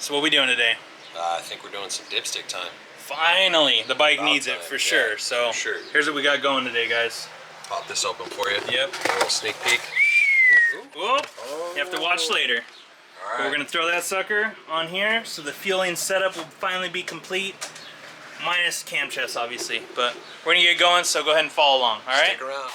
So what are we doing today? I think we're doing some dipstick time. Finally, the bike needs it for sure. Yeah, so for sure. Here's what we got going today, guys. Pop this open for you. Yep. A little sneak peek. Whoop. You have to watch later. All right. But we're gonna throw that sucker on here, so the fueling setup will finally be complete, minus cam chest, obviously. But we're gonna get going, so go ahead and follow along. All right. Stick around.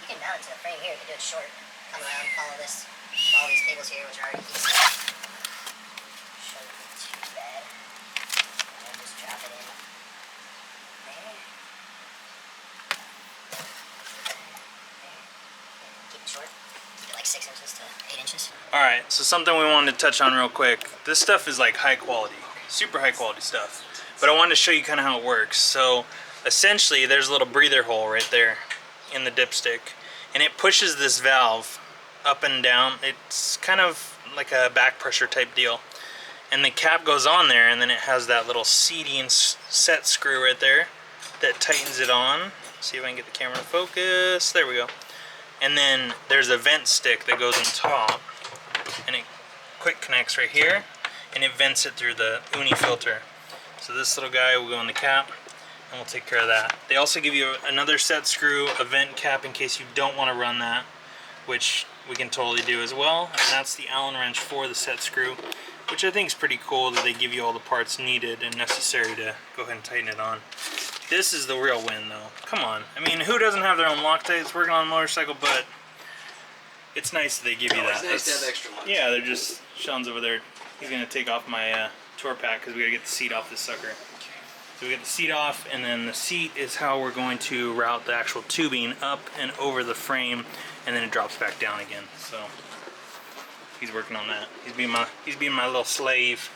You can mount it to the frame here. You can do it short. Come around, follow these cables here, which are already heat set. Shouldn't be too bad. And just drop it in there. Keep it short. Keep it like 6 inches to 8 inches. All right. So something we wanted to touch on real quick. This stuff is like high quality, super high quality stuff. But I wanted to show you kind of how it works. So essentially, there's a little breather hole right there in the dipstick, and it pushes this valve up and down. It's kind of like a back pressure type deal, and the cap goes on there, and then it has that little seating set screw right there that tightens it on. See if I can get the camera to focus. There we go. And then there's a vent stick that goes on top, and it quick connects right here, and it vents it through the uni filter. So this little guy will go in the cap, and we'll take care of that. They also give you another set screw, a vent cap in case you don't want to run that, which we can totally do as well. And that's the Allen wrench for the set screw, which I think is pretty cool that they give you all the parts needed and necessary to go ahead and tighten it on. This is the real win though. Come on. I mean, who doesn't have their own Loctites working on a motorcycle, but it's nice that they give you that. It's nice to have extra ones. Yeah, they're just, Sean's over there. He's going to take off my tour pack because we got to get the seat off this sucker. So we get the seat off, and then the seat is how we're going to route the actual tubing up and over the frame, and then it drops back down again. So he's working on that. He's being my little slave.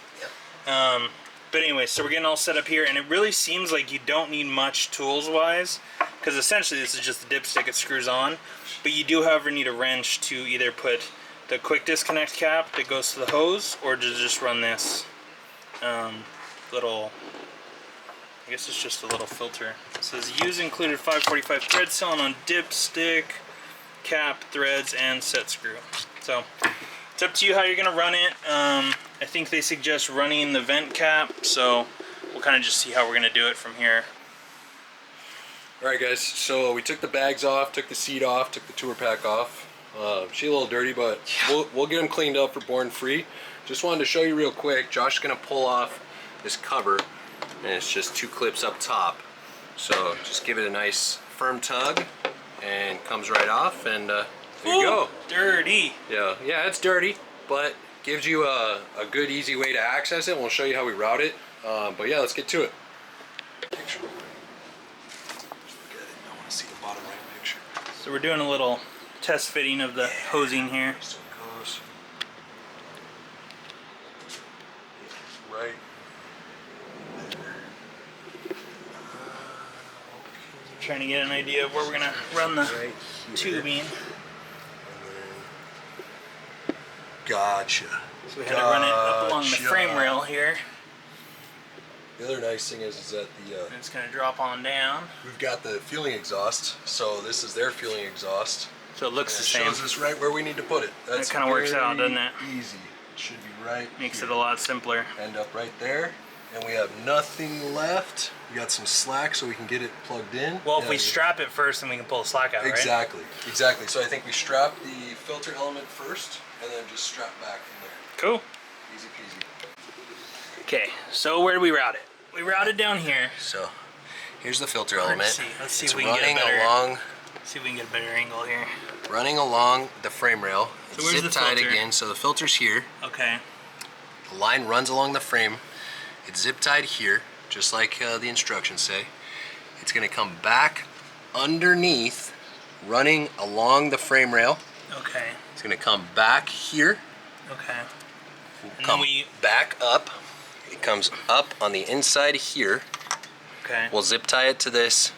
Yep. But anyway, so we're getting all set up here, and it really seems like you don't need much tools wise, because essentially this is just the dipstick it screws on. But you do, however, need a wrench to either put the quick disconnect cap that goes to the hose, or to just run this little, I guess it's just a little filter. It says use included 545 thread sealant on dipstick, cap, threads, and set screw. So it's up to you how you're gonna run it. I think they suggest running the vent cap, so we'll kind of just see how we're gonna do it from here. Alright guys, so we took the bags off, took the seat off, took the tour pack off. She's a little dirty, but we'll get them cleaned up for born free. Just wanted to show you real quick. Josh is going to pull off this cover, and it's just 2 clips up top. So just give it a nice firm tug, and comes right off, and there you go. Dirty. Yeah, it's dirty, but gives you a good, easy way to access it, and we'll show you how we route it. But yeah, let's get to it. Picture. Good. I want to see the bottom right picture. So we're doing a little test fitting of the hosing here. So it goes right there. Trying to get an idea of where we're gonna run the Right here. tubing. And then, gotcha. So we had to run it up along the frame rail here. The other nice thing is that And it's gonna drop on down. we've got the fueling exhaust. So this is their fueling exhaust. So it looks And the it same. shows us right where we need to put it. That's kinda works out, very doesn't it? Easy. It should be right Makes here. it a lot simpler. End up right there. And we have nothing left. We got some slack so we can get it plugged in. Well, if Yeah, we strap it first, then we can pull the slack out, right? Exactly, exactly. So I think we strap the filter element first and then just strap back from there. Cool. Easy peasy. Okay, so where do we route it? We route it down here. So here's the filter Let's element. see. Let's see It's if we can get a running better. along, See if we can get a better angle here. running along the frame rail. So It's where's zip the tied filter? again. So the filter's here. Okay. The line runs along the frame. It's zip tied here, just like the instructions say. It's going to come back underneath, running along the frame rail. Okay. It's going to come back here. Okay. And Come then we. back up. It comes up on the inside here. Okay. We'll zip tie it to this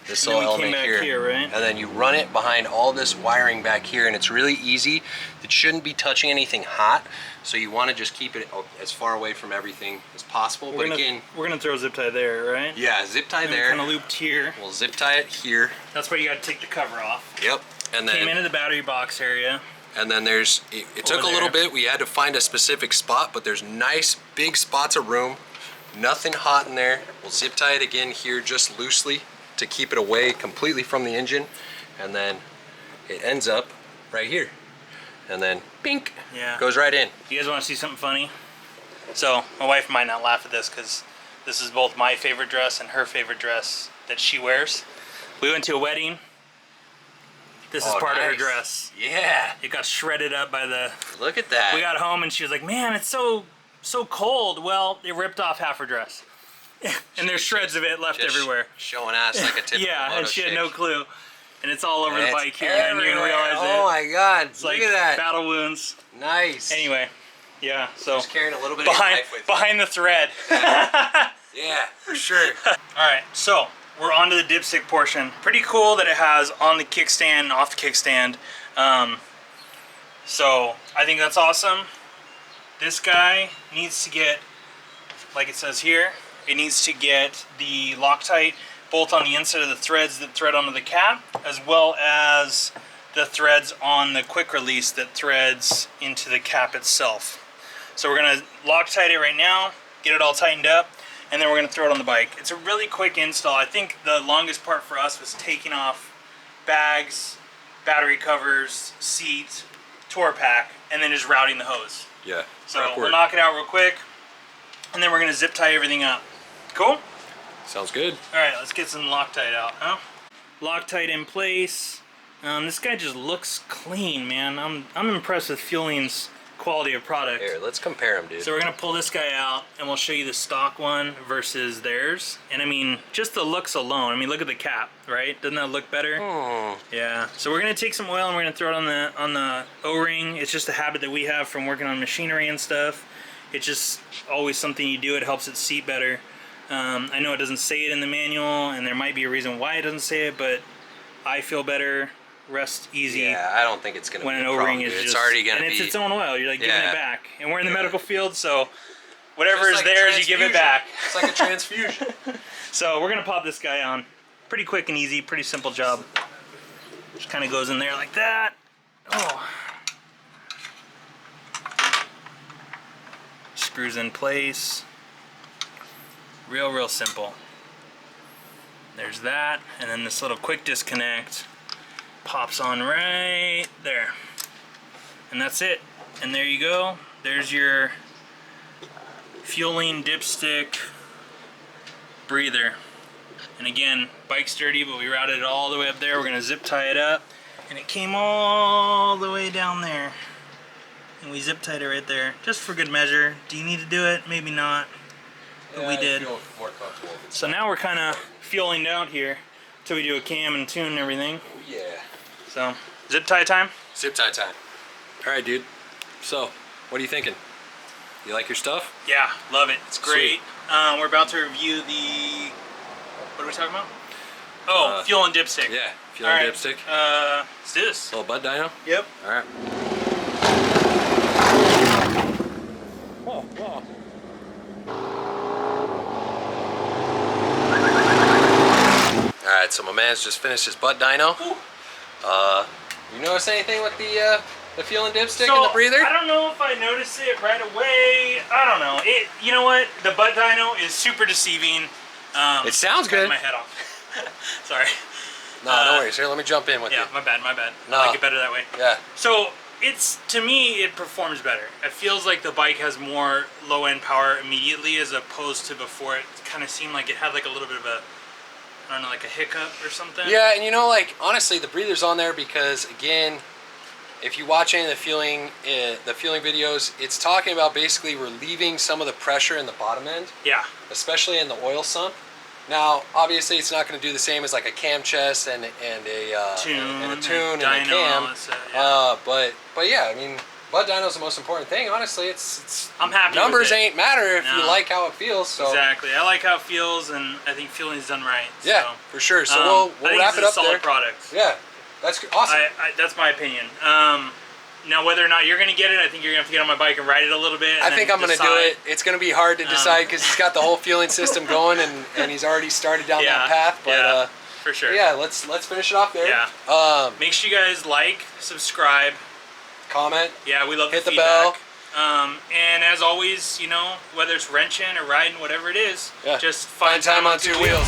And little then we came element back here, right? and then you run it behind all this wiring back here, and it's really easy. It shouldn't be touching anything hot, so you want to just keep it as far away from everything as possible. We're gonna throw a zip tie there, right? Yeah, zip tie And there. Kind of looped here. We'll zip tie it here. That's where you got to take the cover off. Yep. And Came then into the battery box area. there's it took a Over little there. bit. We had to find a specific spot, but there's nice big spots of room. Nothing hot in there. We'll zip tie it again here just loosely to keep it away completely from the engine, and then it ends up right here, and then pink, Yeah. goes right in. You guys want to see something funny? So my wife might not laugh at this because this is both my favorite dress and her favorite dress that she wears. We went to a wedding. This is Oh, part of her nice. dress. Yeah, It got shredded up by the. look at that. We got home and she was like, "Man, it's so cold." Well, it ripped off half her dress, and there's shreds of it left Just everywhere. showing ass like a typical Yeah, and moto she had chick. no clue, and it's all over And the it's bike here, and you didn't everywhere. realize Oh it. my god, It's look like at that. battle wounds. Nice. Anyway, yeah. So Just carrying a little bit of your behind life with you. behind the thread. Yeah, for sure. Alright, so we're on to the dipstick portion. Pretty cool that it has on the kickstand and off the kickstand. So I think that's awesome. This guy needs to get, like it says here, it needs to get the Loctite bolt on the inside of the threads that thread onto the cap, as well as the threads on the quick release that threads into the cap itself. So we're gonna Loctite it right now, get it all tightened up, and then we're gonna throw it on the bike. It's a really quick install. I think the longest part for us was taking off bags, battery covers, seat, tour pack, and then just routing the hose. Yeah. So prep we'll work. knock it out real quick, and then we're gonna zip tie everything up. Cool? Sounds good. All right, let's get some Loctite out, huh? Loctite in place. This guy just looks clean, man. I'm impressed with Feuling's quality of product. Here, let's compare them, dude. So we're gonna pull this guy out, and we'll show you the stock one versus theirs. And I mean, just the looks alone. I mean, look at the cap, right? Doesn't that look better? Yeah. So we're gonna take some oil and we're gonna throw it on the O-ring. It's just a habit that we have from working on machinery and stuff. It's just always something you do. It helps it seat better. I know it doesn't say it in the manual, and there might be a reason why it doesn't say it, but I feel better, rest easy. Yeah, I don't think it's gonna When be an a O-ring problem, is dude. just, It's already gonna and be. it's its own oil. You're like giving Yeah. it back, and we're in the medical field, so whatever Just is like a theirs, you give it transfusion. back. It's like a transfusion. So we're gonna pop this guy on. Pretty quick and easy, pretty simple job. Just kind of goes in there like that. Oh. Screws in place. Real simple. There's that, and then this little quick disconnect pops on right there. And that's it. And there you go. There's your Feuling dipstick breather. And again, bike's dirty, but we routed it all the way up there. We're gonna zip tie it up, and it came all the way down there. And we zip tied it right there, just for good measure. Do you need to do it? Maybe not, but we did. I feel more comfortable. So now we're kind of fueling out here till we do a cam and tune and everything. Yeah. So, zip tie time? Zip tie time. All right, dude. So, what are you thinking? You like your stuff? Yeah, love it. It's great. Sweet. We're about to review the, what are we talking about? Oh, Feuling Dip Stick. Yeah, Feuling Dip Stick. Let's do this. Little butt dyno? Yep. Alright. Whoa. Alright, so my man's just finished his butt dyno. You notice anything with the Feuling Dip Stick and the breather? I don't know if I noticed it right away. I don't know. You know what? The butt dyno is super deceiving. It sounds good. My head off. Sorry. No, no worries. Here, let me jump in with you. Yeah, my bad. No. I like it better that way. Yeah. So to me, it performs better. It feels like the bike has more low-end power immediately as opposed to before. It kind of seemed like it had like a little bit of a, I don't know, like a hiccup or something. Yeah, and you know, like, honestly, the breather's on there because, again, if you watch any of the Feuling videos, it's talking about basically relieving some of the pressure in the bottom end. Yeah. Especially in the oil sump. Now, obviously, it's not going to do the same as like a cam chest and a tune and a cam. But yeah, I mean, butt dyno's the most important thing. Honestly, it's I'm happy. Numbers with it. ain't matter if you like how it feels. So. Exactly, I like how it feels, and I think Feuling's done right. Yeah, so. for sure. So we'll wrap it up there. Solid product. Yeah, that's awesome. That's my opinion. Now, whether or not you're going to get it, I think you're going to have to get on my bike and ride it a little bit. I think I'm going to do it. It's going to be hard to decide because he's got the whole Feuling system going, and he's already started down that path. But for sure. Yeah, let's finish it off there. Yeah. Make sure you guys like, subscribe, comment. Yeah, we love hit the bell. And as always, you know, whether it's wrenching or riding, whatever it is, just find time on two wheels.